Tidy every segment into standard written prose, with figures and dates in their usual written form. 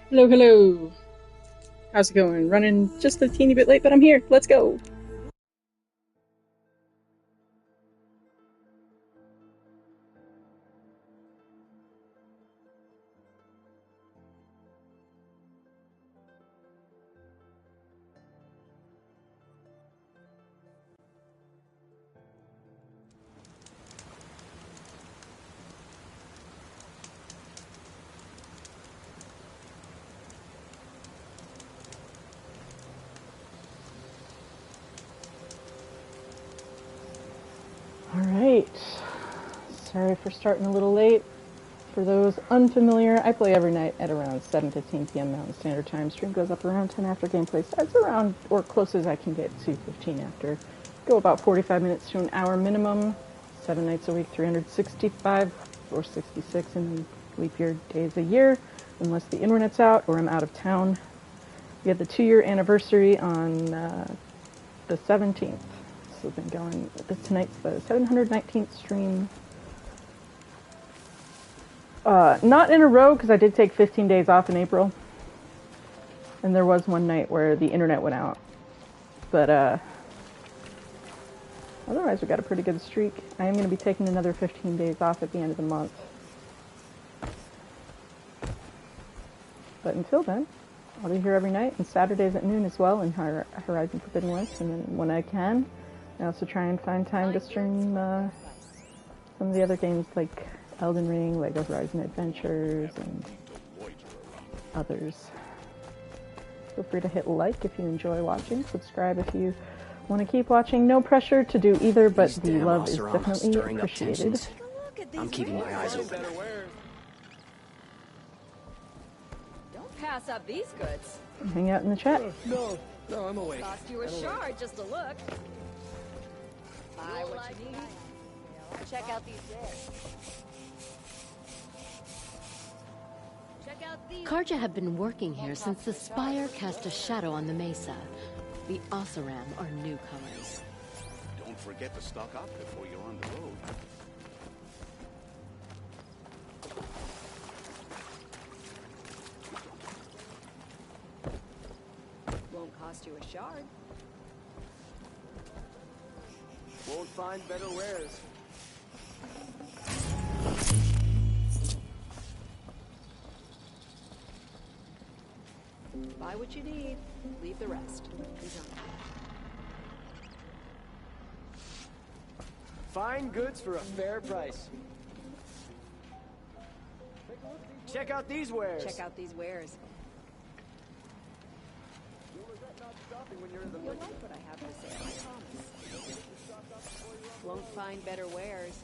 Hello, hello. How's it going? Running just a teeny bit late, but I'm here. Let's go. Alright. Sorry for starting a little late. For those unfamiliar, I play every night at around 7:15 p.m. Mountain Standard Time. Stream goes up around 10 after gameplay starts, around or close as I can get to 15 after. Go about 45 minutes to an hour minimum. 7 nights a week, 365 or 66 in leap year days a year, unless the internet's out or I'm out of town. We had the 2-year anniversary on the 17th. So I've been going, tonight's the 719th stream. Not in a row, because I did take 15 days off in April. And there was one night where the internet went out. But otherwise we got a pretty good streak. I am going to be taking another 15 days off at the end of the month. But until then, I'll be here every night, and Saturdays at noon as well in Horizon Forbidden West. And then when I can, I also try and find time to stream some of the other games like Elden Ring, Lego Horizon Adventures, and others. Feel free to hit like if you enjoy watching, subscribe if you want to keep watching. No pressure to do either, but the love is definitely appreciated. I'm keeping my eyes open. Don't pass up these goods. Hang out in the chat. No, I'm awake. Cost you a shard just to look. Buy what you need. Check out these wares. Karja have been working here since the spire cast a shadow on the mesa. The Oseram are newcomers. Don't forget to stock up before you're on the road. Won't cost you a shard. Won't find better wares. Buy what you need. Leave the rest. Fine goods for a fair price. Check out these wares. Check out these wares. You'll like what I have to say, I promise. Won't find better wares.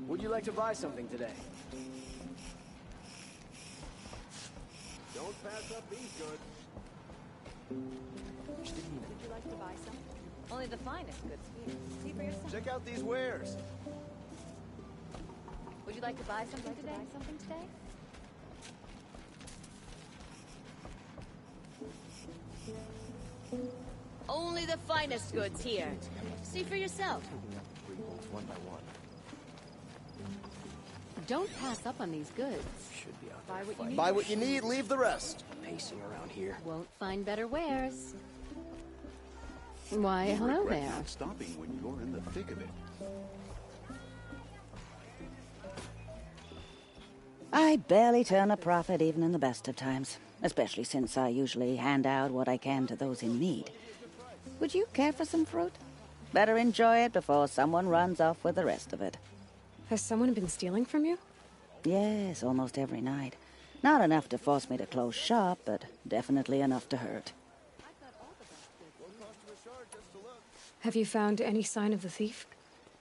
Would you like to buy something today? Don't pass up these goods. Would you like to buy some? Only the finest goods here. See for yourself. Check out these wares. Would you like to buy something today? Only the finest goods here. See for yourself. One by one. Don't pass up on these goods. Should be out Buy there what you fighting. need. Buy what you need, leave the rest. Pacing around here. Won't find better wares. Why, hello Regret there. not stopping when you're in the thick of it. I barely turn a profit even in the best of times, especially since I usually hand out what I can to those in need. Would you care for some fruit? Better enjoy it before someone runs off with the rest of it. Has someone been stealing from you? Yes, almost every night. Not enough to force me to close shop, but definitely enough to hurt. Have you found any sign of the thief?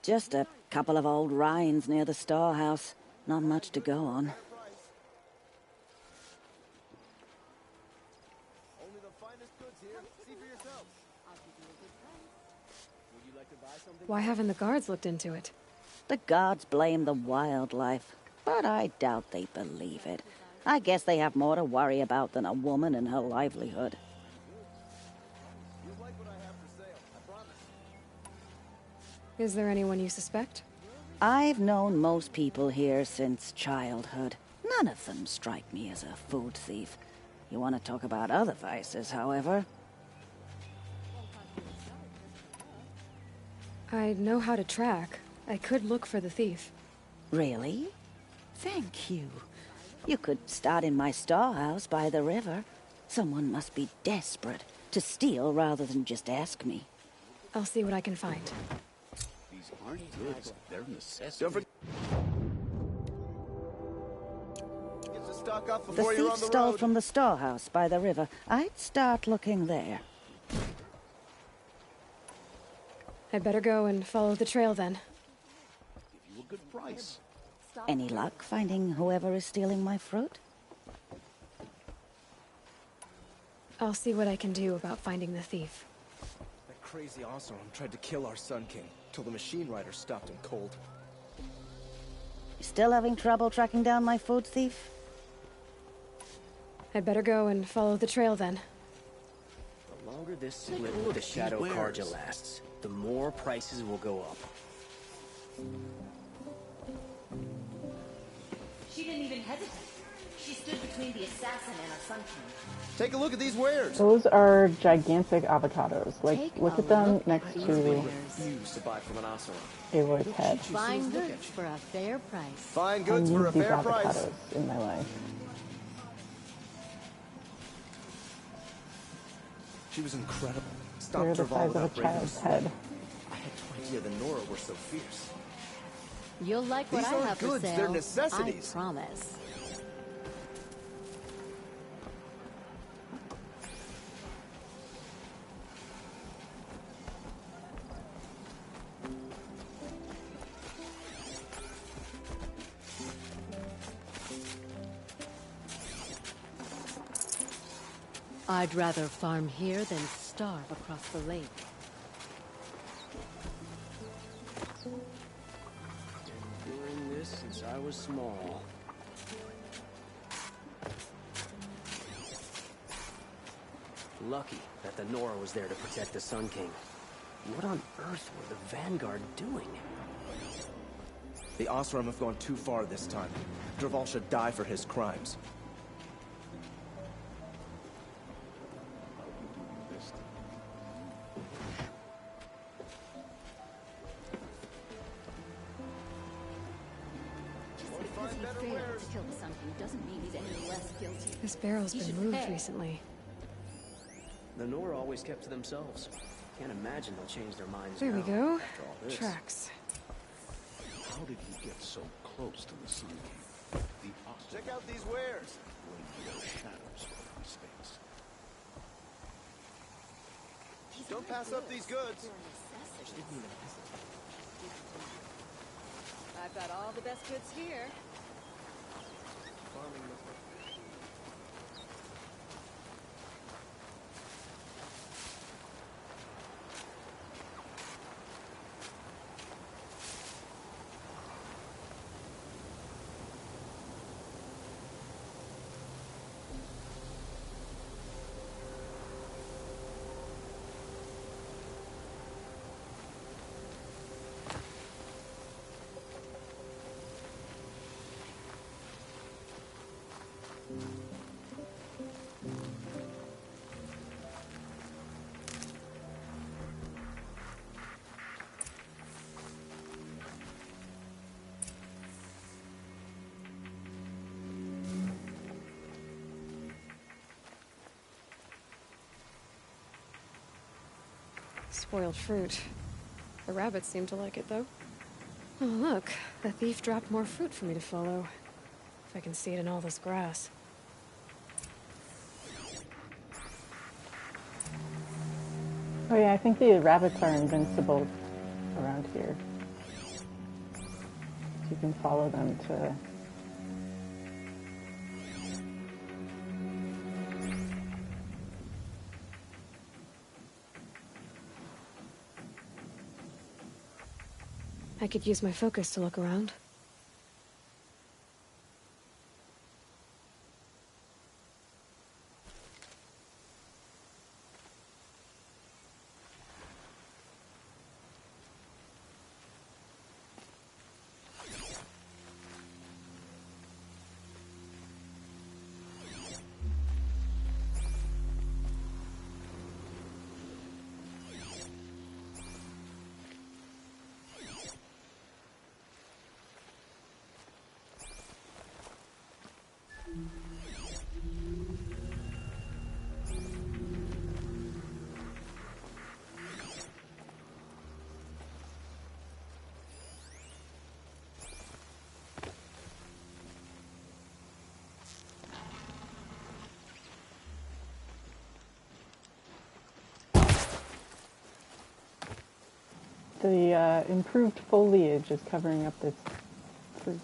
Just a couple of old rinds near the storehouse. Not much to go on. Only the finest goods here. See for yourself. I'll give you a good price. Would you like to buy something? Why haven't the guards looked into it? The gods blame the wildlife, but I doubt they believe it. I guess they have more to worry about than a woman and her livelihood. You like what I have for sale, I promise. Is there anyone you suspect? I've known most people here since childhood. None of them strike me as a food thief. You want to talk about other vices, however? I know how to track. I could look for the thief. Really? Thank you. You could start in my storehouse by the river. Someone must be desperate to steal rather than just ask me. I'll see what I can find. These aren't goods, they're necessities. Don't forget. Get the stock up The before you're thief on the stole road. from the storehouse by the river. I'd start looking there. I'd better go and follow the trail then. Give you a good price. Any luck finding whoever is stealing my fruit? I'll see what I can do about finding the thief. That crazy Oseram tried to kill our Sun King till the machine rider stopped him cold. You still having trouble tracking down my food thief? I'd better go and follow the trail then. The longer this split with the Shadow Karja lasts, the more prices will go up. She didn't even hesitate. She stood between the assassin and our Sun King. Take a look at these wares. Those are gigantic avocados. Like, Take look a at them look next at these to wares. Refuse to buy from an Oseram. Aloy's head. Fine goods for a fair price. Fine I goods need for a these fair avocados price. in my life. She was incredible. Stopped They're the Dervahl size of a without breaking child's a head. sweat. I had no idea the Nora were so fierce. You'll like what These I aren't have goods, for sale. they're necessities. I promise. I'd rather farm here than starve across the lake. Doing this since I was small. Lucky that the Nora was there to protect the Sun King. What on earth were the Vanguard doing? The Oseram have gone too far this time. Dervahl should die for his crimes. To kill the Sun King doesn't mean he's any less guilty. This barrel's He been should moved pay. recently. The Nora always kept to themselves. Can't imagine they'll change their minds There we now, go. after all this. Tracks. How did he get so close to the Sun King? The Check out these wares. when their shadows were mistakes. Don't pass up these goods. I've got all the best goods here. Spoiled fruit. The rabbits seem to like it, though. Oh, look. The thief dropped more fruit for me to follow. If I can see it in all this grass. Oh yeah, I think the rabbits are invincible around here. You can follow them to... I could use my focus to look around. the improved foliage is covering up this fruit.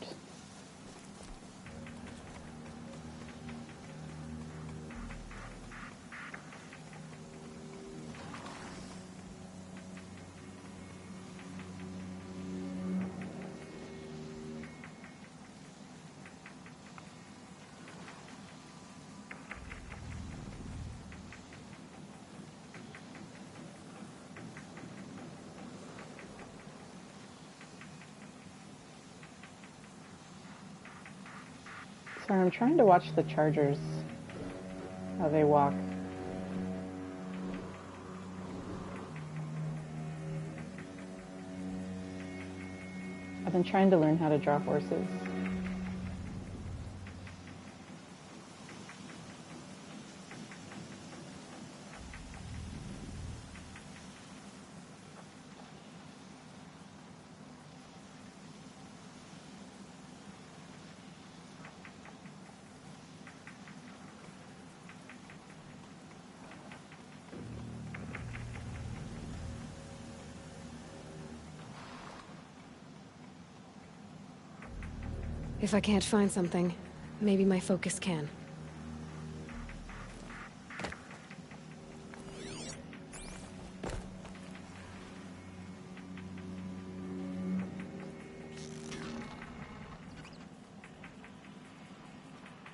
Sorry, I'm trying to watch the chargers, how they walk. I've been trying to learn how to draw horses. If I can't find something, maybe my focus can.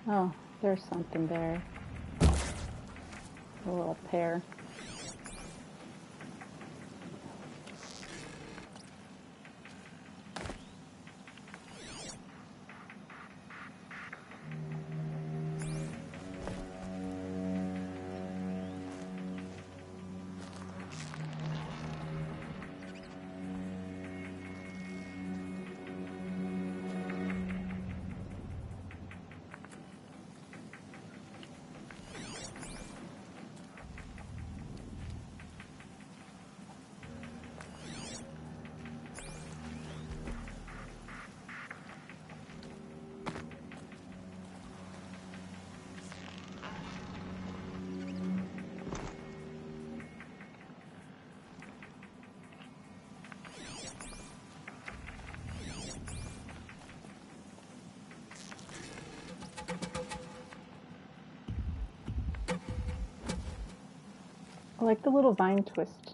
Oh, there's something there. A little pear. I like the little vine twist.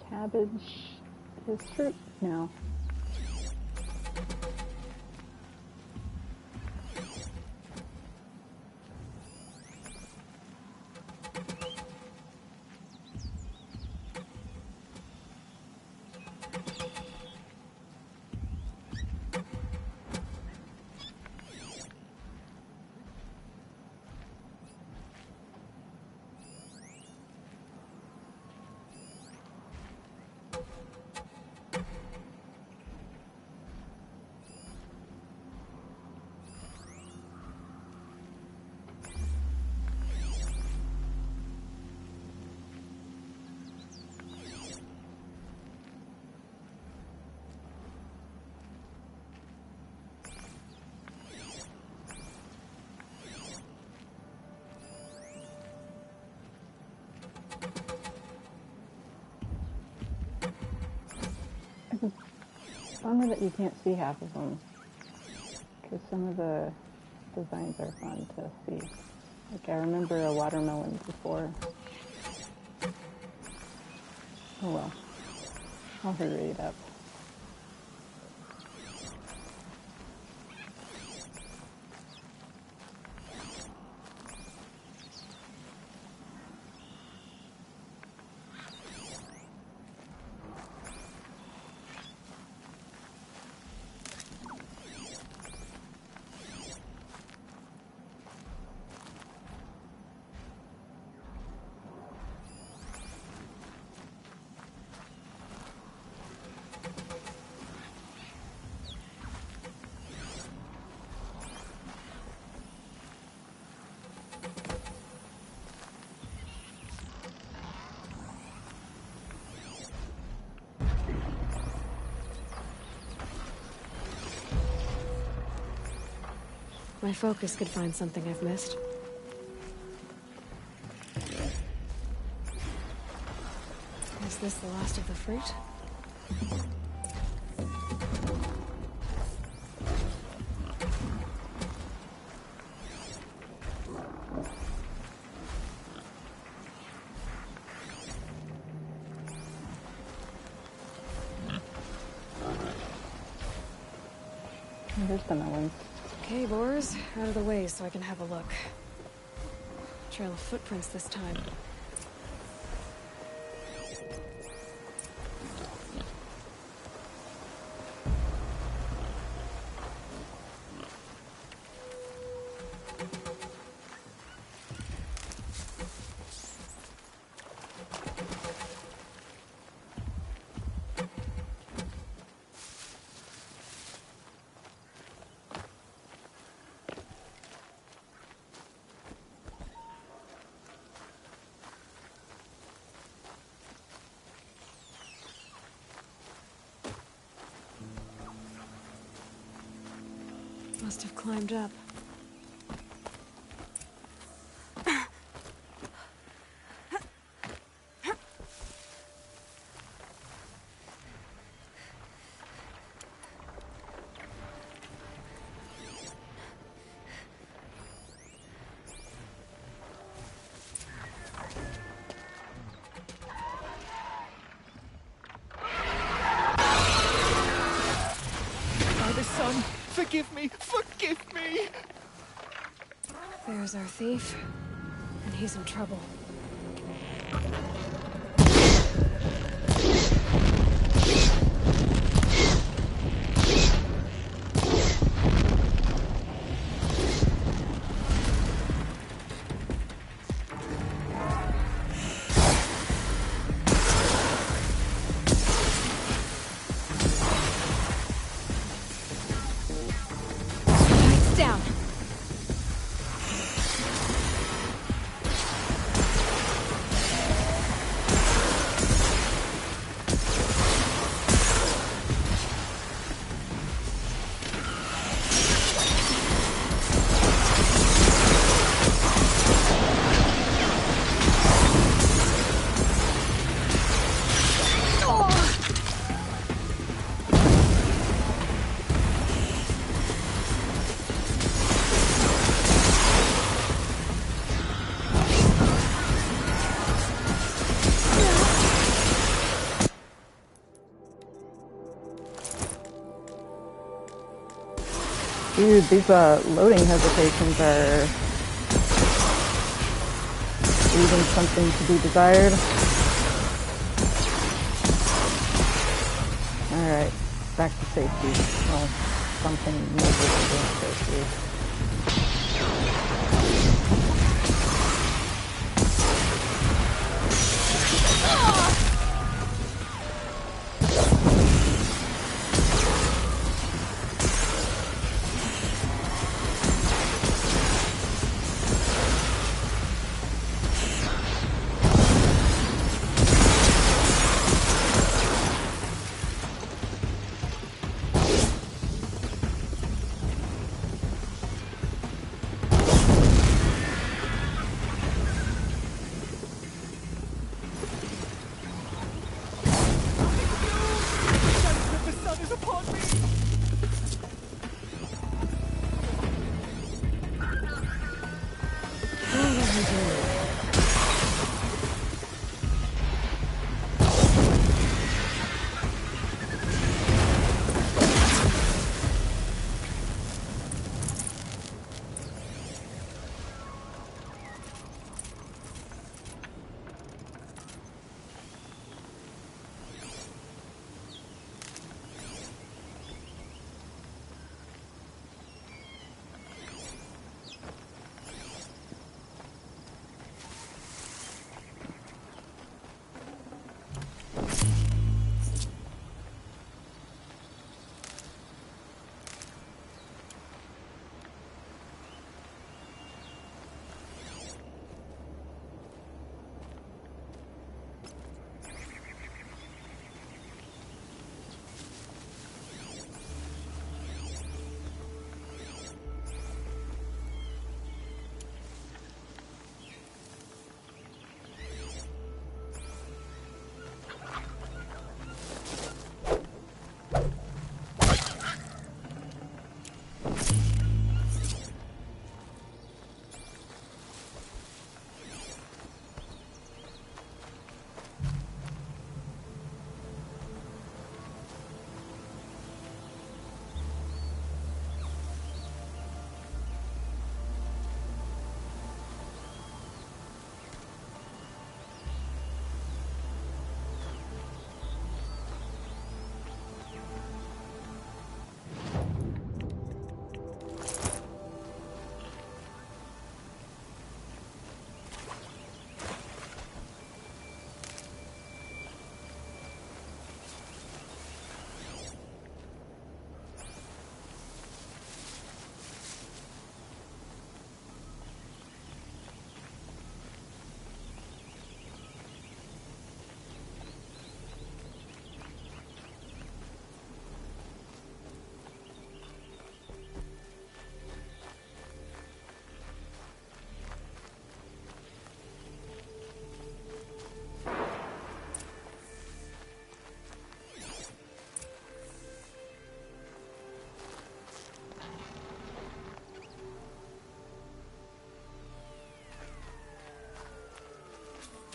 Cabbage is fruit now. Bummer that you can't see half of them, because some of the designs are fun to see. Like I remember a watermelon before. Oh well, I'll hurry it up. My focus could find something I've missed. Is this the last of the fruit? There's the melons. Okay, boars, out of the way so I can have a look. Trail of footprints this time. Must have climbed up. Father, son, forgive me! Forgive me! There's our thief, and he's in trouble. Lights down! Dude, these loading hesitations are leaving something to be desired. Alright, back to safety. Well, something major to safety.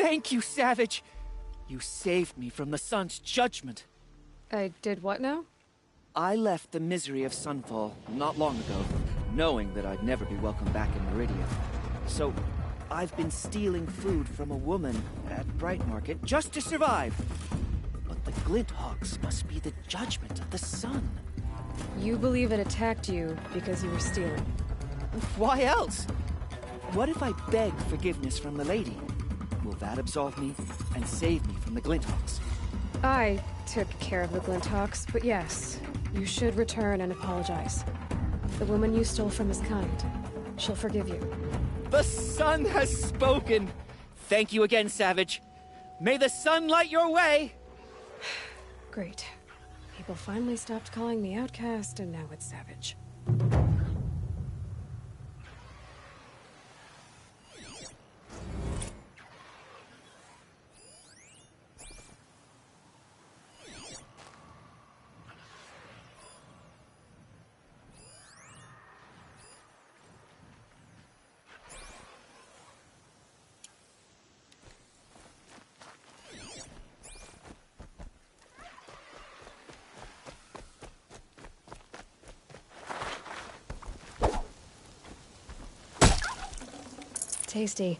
Thank you, Savage! You saved me from the sun's judgment. I did what now? I left the misery of Sunfall not long ago, knowing that I'd never be welcome back in Meridia. So, I've been stealing food from a woman at Bright Market just to survive. But the Glinthawks must be the judgment of the sun. You believe it attacked you because you were stealing. Why else? What if I beg forgiveness from the lady? Will that absolve me and save me from the Glinthawks? I took care of the Glinthawks, but yes, you should return and apologize. The woman you stole from is kind. She'll forgive you. The sun has spoken! Thank you again, Savage. May the sun light your way! Great. People finally stopped calling me outcast, and now it's Savage. Tasty.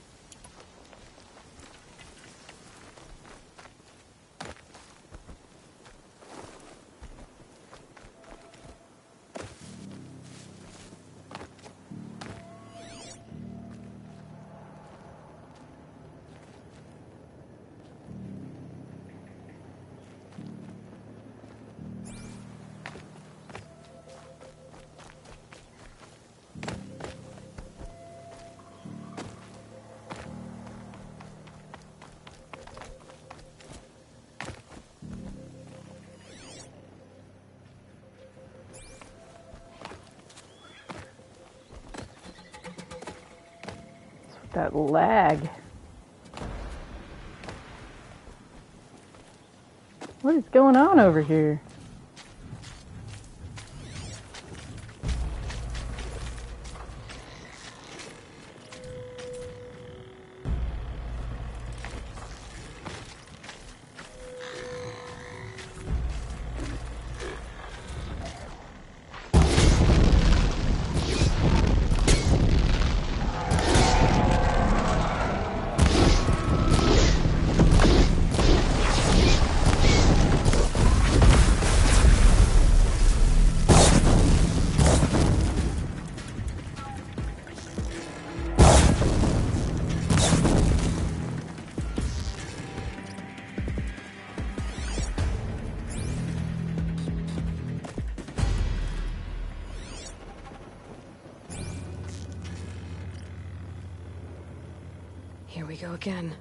That lag. What is going on over here? Here we go again.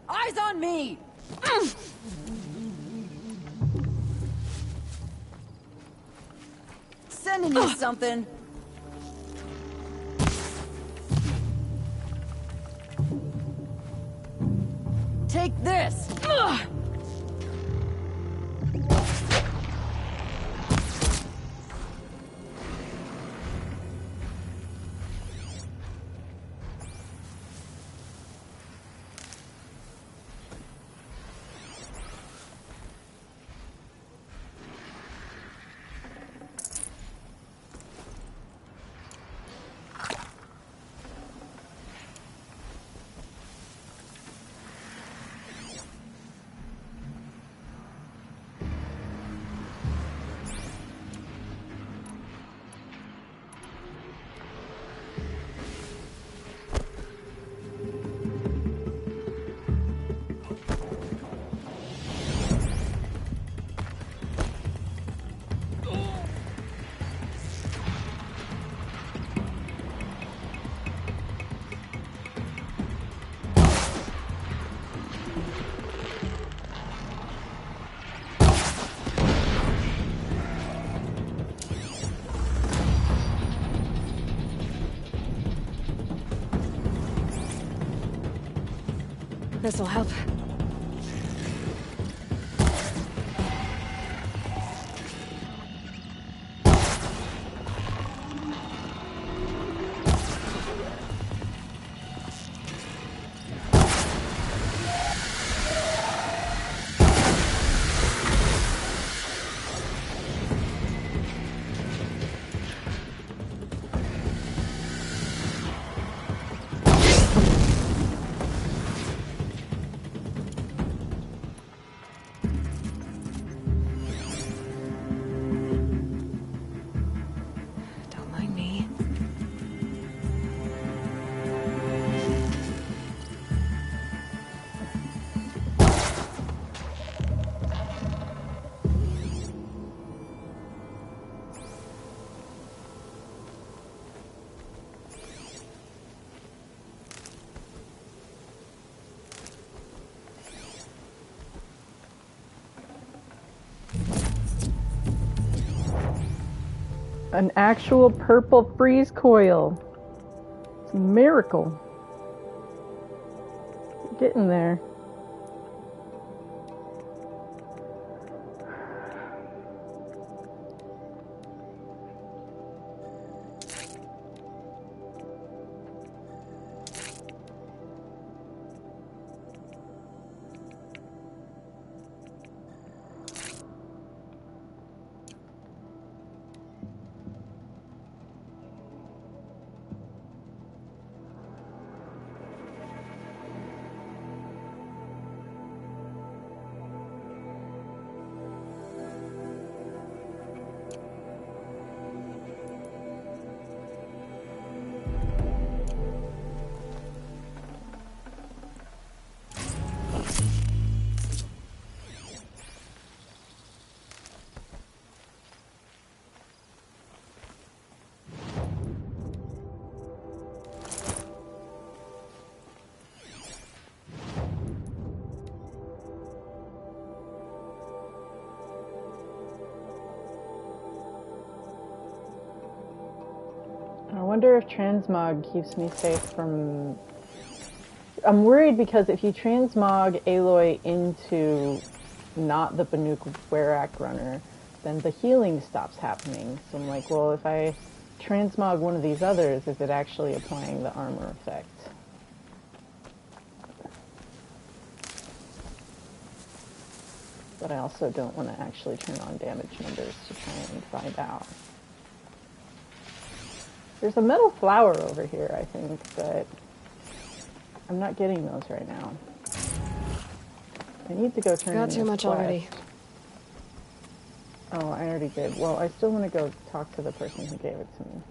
Eyes on me! Sending you something. Take this! This'll help. Don't mind me. An actual purple freeze coil. It's a miracle. We're getting there. I wonder if transmog keeps me safe from... I'm worried because if you transmog Aloy into not the Banuk Werak runner, then the healing stops happening. So I'm like, well, if I transmog one of these others, is it actually applying the armor effect? But I also don't want to actually turn on damage numbers to try and find out. There's a metal flower over here, I think, but I'm not getting those right now. I need to go turn in Got too much quest. already. Oh, I already did. Well, I still want to go talk to the person who gave it to me.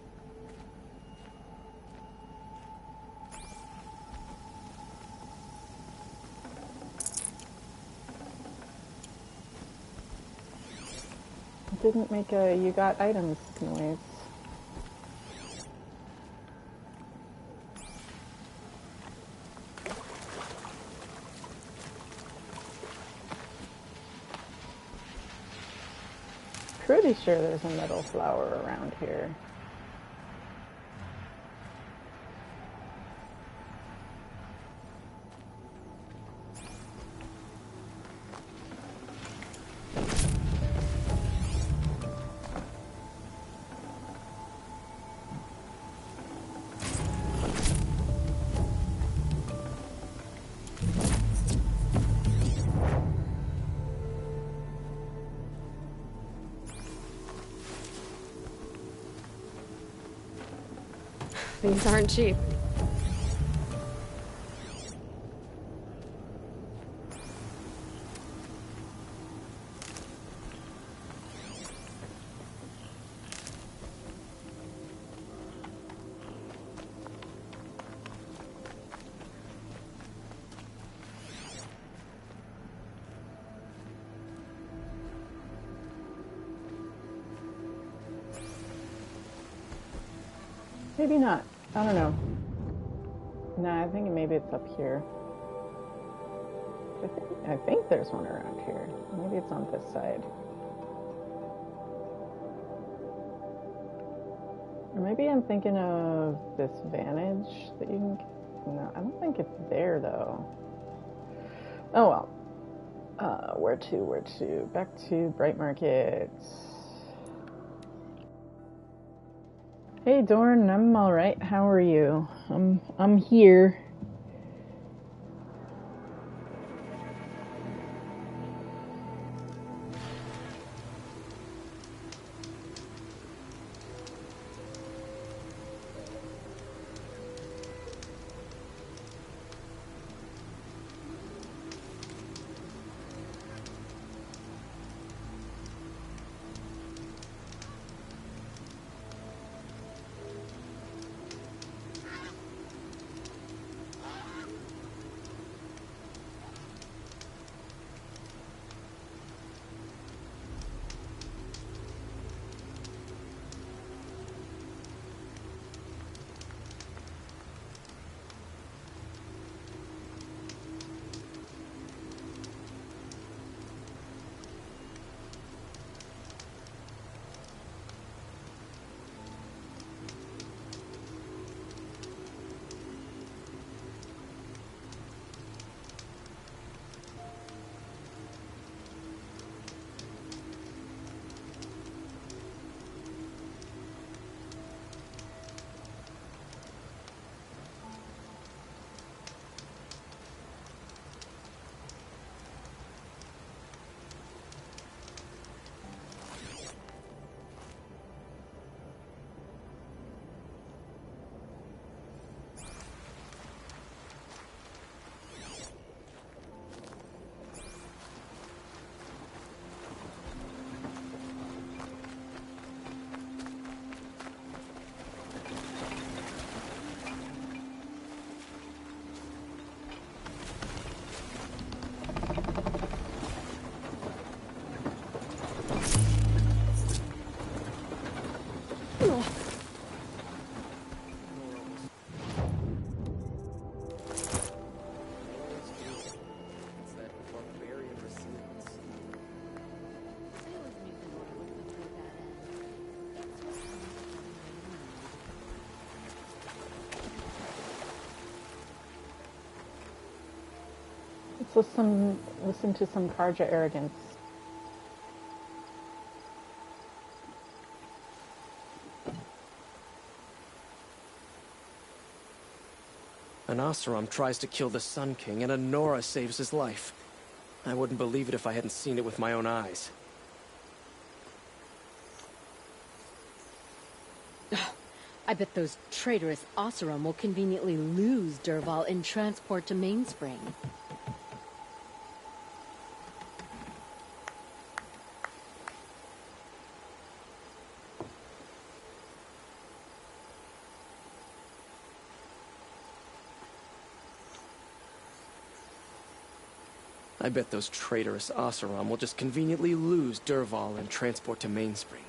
It didn't make a you got items noise. Pretty sure there's a metal flower around here. These aren't cheap. Maybe not. I don't know. Nah, I think maybe it's up here. I think there's one around here. Maybe it's on this side. Or maybe I'm thinking of this vantage that you can... No, I don't think it's there, though. Oh, well. Where to? Back to Bright Market. Hey, Dorn, I'm alright. How are you? I'm here. Let's listen to some Karja arrogance. An Oseram tries to kill the Sun King, and a Nora saves his life. I wouldn't believe it if I hadn't seen it with my own eyes. I bet those traitorous Oseram will conveniently lose Dervahl in transport to Mainspring. I bet those traitorous Oseram will just conveniently lose Dervahl and transport to Mainspring.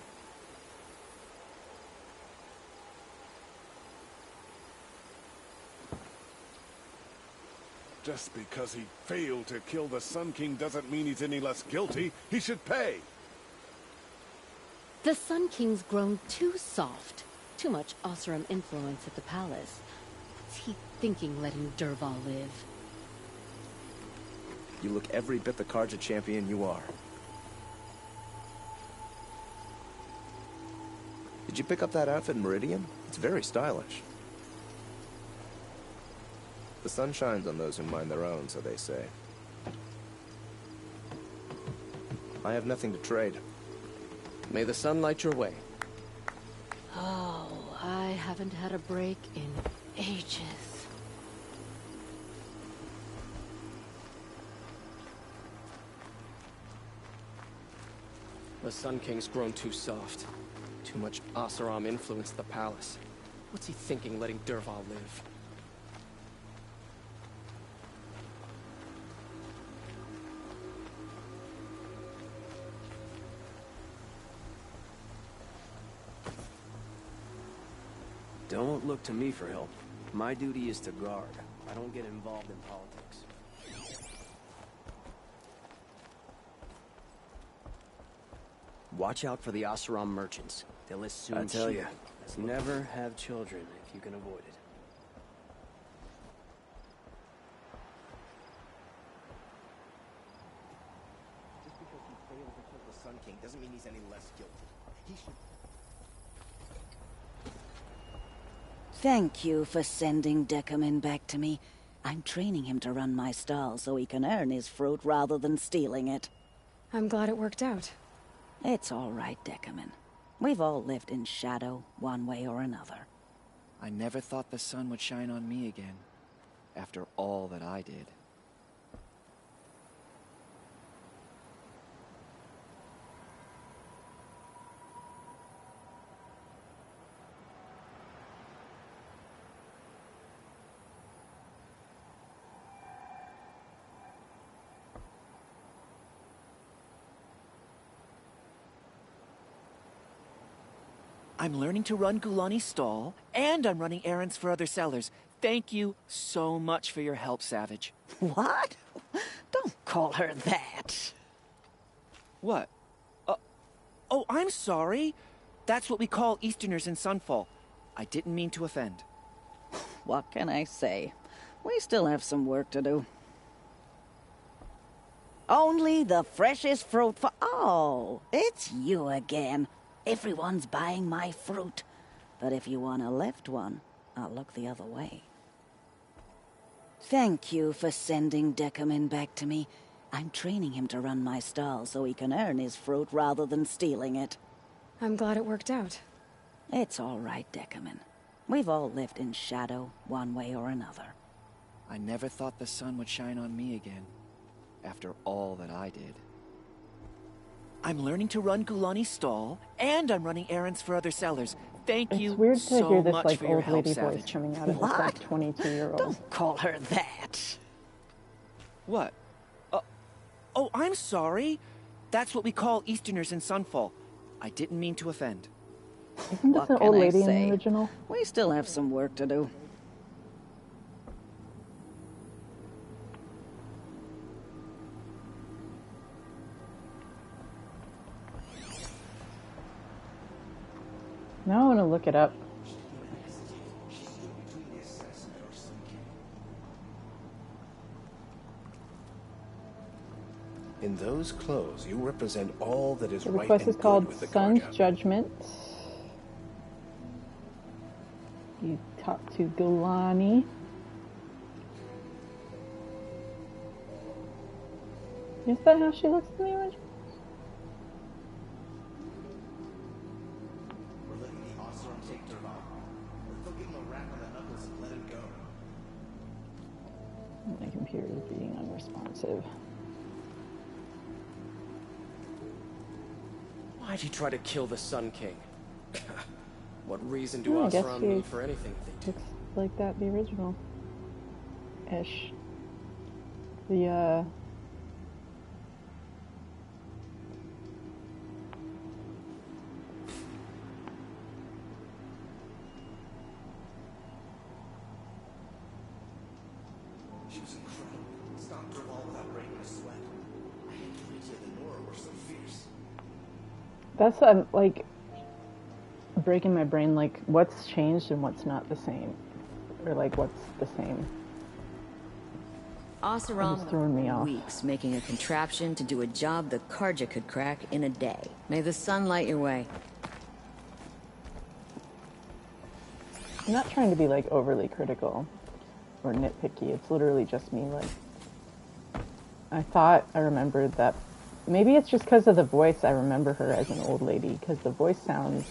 Just because he failed to kill the Sun King doesn't mean he's any less guilty. He should pay. The Sun King's grown too soft. Too much Oseram influence at the palace. What's he thinking letting Dervahl live? You look every bit the Karja champion you are. Did you pick up that outfit in Meridian? It's very stylish. The sun shines on those who mind their own, so they say. I have nothing to trade. May the sun light your way. Oh, I haven't had a break in ages. The Sun King's grown too soft. Too much Oseram influenced the palace. What's he thinking letting Dervahl live? Don't look to me for help. My duty is to guard. I don't get involved in politics. Watch out for the Oseram merchants. They'll as soon I tell shoot you. Never have children if you can avoid it. Just because he failed to kill the Sun King doesn't mean he's any less guilty. He should... Thank you for sending Deckerman back to me. I'm training him to run my stall so he can earn his fruit rather than stealing it. I'm glad it worked out. It's all right, Deckerman. We've all lived in shadow, one way or another. I never thought the sun would shine on me again, after all that I did. I'm learning to run Gulani's stall, and I'm running errands for other sellers. Thank you so much for your help, Savage. What? Don't call her that. What? Oh, I'm sorry. That's what we call Easterners in Sunfall. I didn't mean to offend. What can I say? We still have some work to do. Only the freshest fruit for... Oh, it's you again. Everyone's buying my fruit. But if you want a left one, I'll look the other way. Thank you for sending Deckerman back to me. I'm training him to run my stall so he can earn his fruit rather than stealing it. I'm glad it worked out. It's all right, Deckerman. We've all lived in shadow, one way or another. I never thought the sun would shine on me again, after all that I did. I'm learning to run Gulani's stall, and I'm running errands for other sellers. Thank you It's weird to so hear this much like for your old help, lady voice Savage. coming out of this What? like 22-year-old. Don't call her that. What? Oh, I'm sorry. That's what we call Easterners in Sunfall. I didn't mean to offend. Isn't this What an can old I lady in say? the original? We still have some work to do. Now I want to look it up. In those clothes, you represent all that is So the right quest and is good called with the Sun's Guardian. Judgment. You talk to Gulani. Is that how she looks in the original? We're letting the Oseram take Durval. They'll give him a rap on the knuckles and let him go. My computer is being unresponsive. Why'd you try to kill the Sun King? What reason do I guess Oseram he need for anything they do? looks like that, the original. Ish. She was incredible. Stopped Durval without breaking a sweat. I had to reach the Nora were so fierce. That's like breaking my brain, like what's changed and what's not the same, or like what's the same. Oseram It's throwing me off. weeks making a contraption to do a job the Karja could crack in a day. May the sun light your way. I'm not trying to be like overly critical or nitpicky. It's literally just me. Like, I thought I remembered that. Maybe it's just because of the voice. I remember her as an old lady because the voice sounds.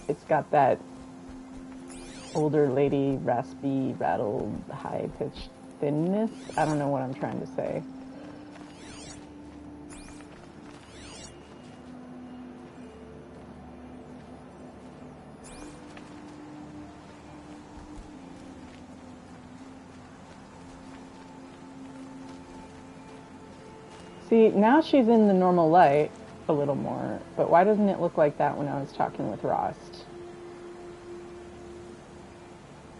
It's got that older lady, raspy, rattled, high-pitched thinness. I don't know what I'm trying to say. See, now she's in the normal light a little more, but why doesn't it look like that when I was talking with Rost?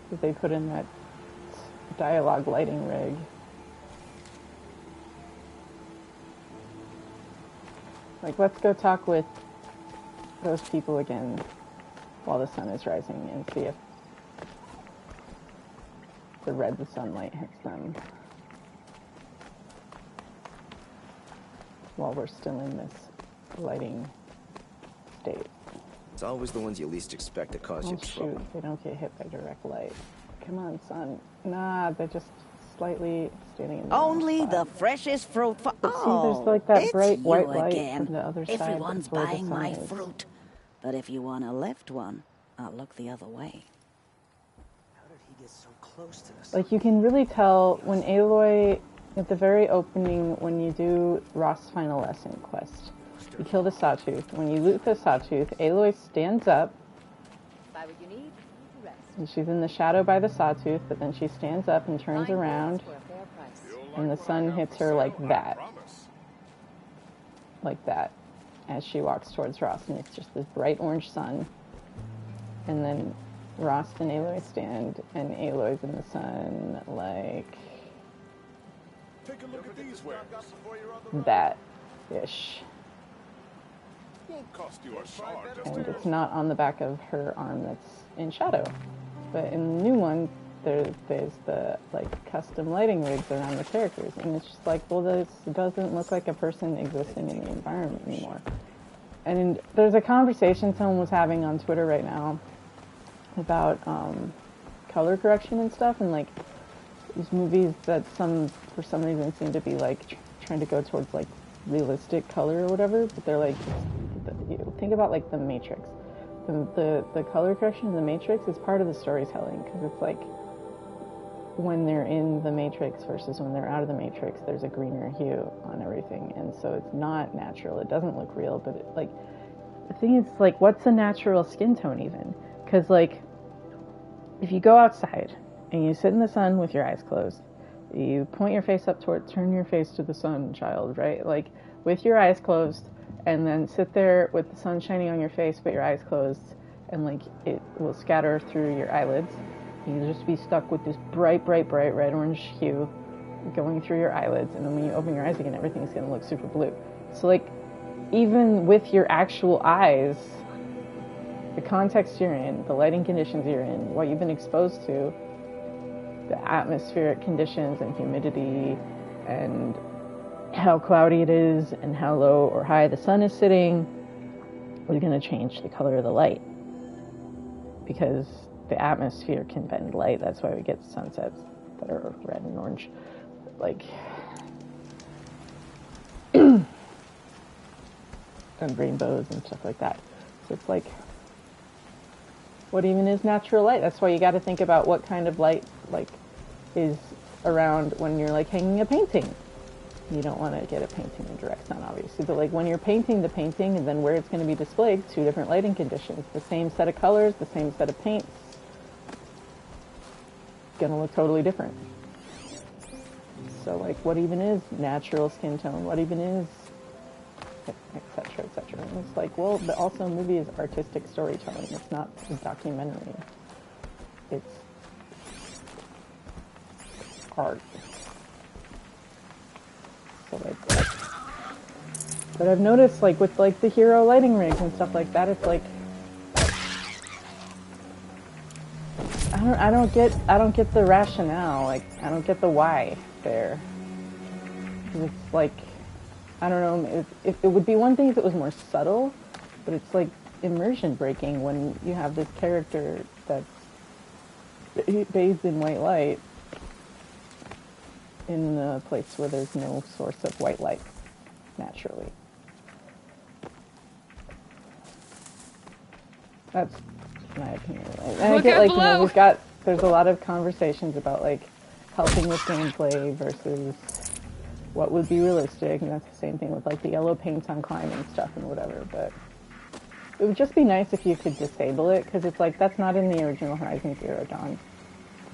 Because they put in that dialogue lighting rig. Like, let's go talk with those people again while the sun is rising and see if the red the sunlight hits them. While we're still in this lighting state. It's always the ones you least expect to cause Oh you trouble. shoot, they don't get hit by direct light. Come on, sun. Nah, they're just slightly standing in the wrong Only spot. the freshest fruit for But see, there's like that it's bright you white light again. from the other side. Everyone's That's where the buying sun my is. fruit. But if you want a left one, I'll look the other way. How did he get so close to us? Like, you can really tell when Aloy, at the very opening, when you do Rost's final lesson quest, you kill the Sawtooth. When you loot the Sawtooth, Aloy stands up. Buy what you need, rest. And she's in the shadow by the Sawtooth, but then she stands up and turns around, and the sun hits her like that. Like that, as she walks towards Rost, and it's just this bright orange sun. And then Rost and Aloy stand, and Aloy's in the sun, like Take a look at these wares. that-ish. Won't cost you a shard. And it's not on the back of her arm that's in shadow. But in the new one, there's the like custom lighting rigs around the characters, and it's just like, well, this doesn't look like a person existing in the environment anymore. And there's a conversation someone was having on Twitter right now about color correction and stuff, and like these movies that for some reason seem to be like trying to go towards like realistic color or whatever, but they're like, think about like the Matrix. The color correction in the Matrix is part of the storytelling, because it's like when they're in the Matrix versus when they're out of the Matrix, there's a greener hue on everything, and so it's not natural. It doesn't look real, but it, like, the thing is, like, what's a natural skin tone even? Because like, if you go outside and you sit in the sun with your eyes closed, you point your face up turn your face to the sun, child, right? Like, with your eyes closed, and then sit there with the sun shining on your face but your eyes closed, and like it will scatter through your eyelids. You'll just be stuck with this bright red orange hue going through your eyelids, and then when you open your eyes again, everything's gonna look super blue. So like, even with your actual eyes, the context you're in, the lighting conditions you're in, what you've been exposed to, the atmospheric conditions and humidity and how cloudy it is and how low or high the sun is sitting is going to change the color of the light, because the atmosphere can bend light. That's why we get sunsets that are red and orange, like, and rainbows and stuff like that. So it's like, what even is natural light? That's why you got to think about what kind of light, like, is around when you're, like, hanging a painting. You don't want to get a painting in direct sun, obviously, but, like, when you're painting the painting and then where it's going to be displayed, 2 different lighting conditions, the same set of colors, the same set of paints, going to look totally different. So, like, what even is natural skin tone? What even is, etc., etc. And it's like, well, but also a movie is artistic storytelling. It's not a documentary. It's art. So, like, but I've noticed, like, with, like, the hero lighting rigs and stuff like that, it's like, I don't get the rationale. Like, I don't get the why there. It's like, I don't know, it would be one thing if it was more subtle, but it's like immersion breaking when you have this character that's bathed in white light in a place where there's no source of white light naturally. That's my opinion. And I get, like, you know, there's a lot of conversations about, like, helping with gameplay versus what would be realistic, and that's the same thing with, like, the yellow paints on climbing stuff and whatever, but it would just be nice if you could disable it, because it's like, that's not in the original Horizon Zero Dawn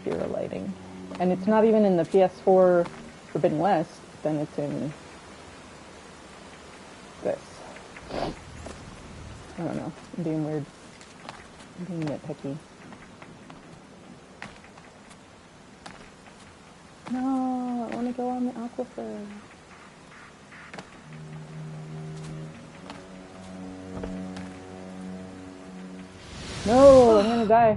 Zero lighting. And it's not even in the PS4 Forbidden West, then it's in this. I don't know, I'm being weird. I'm being nitpicky. No, I want to go on the aquifer. No, I'm gonna die.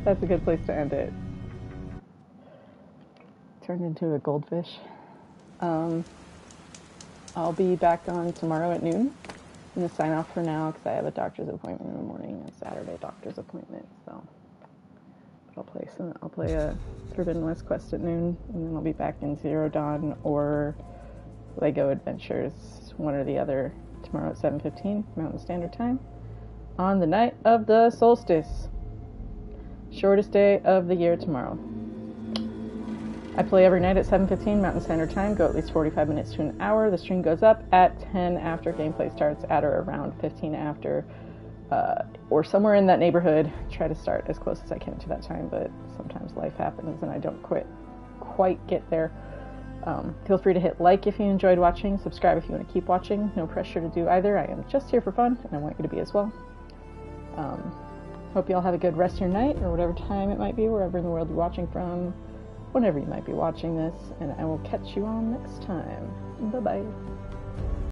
That's a good place to end it. Turned into a goldfish. I'll be back on tomorrow at noon. I'm gonna sign off for now because I have a doctor's appointment in the morning, a Saturday doctor's appointment, so I'll play a Forbidden West quest at noon, and then I'll be back in Zero Dawn or Lego Adventures, one or the other, tomorrow at 7:15 Mountain Standard Time, on the night of the solstice. Shortest day of the year tomorrow. I play every night at 7:15 Mountain Standard Time, go at least 45 minutes to an hour. The stream goes up at 10 after gameplay starts, at or around 15 after, or somewhere in that neighborhood. Try to start as close as I can to that time, but sometimes life happens and I don't quite get there. Feel free to hit like if you enjoyed watching, subscribe if you want to keep watching. No pressure to do either. I am just here for fun, and I want you to be as well. Hope you all have a good rest of your night, or whatever time it might be, wherever in the world you're watching from, whenever you might be watching this, and I will catch you all next time. Bye-bye.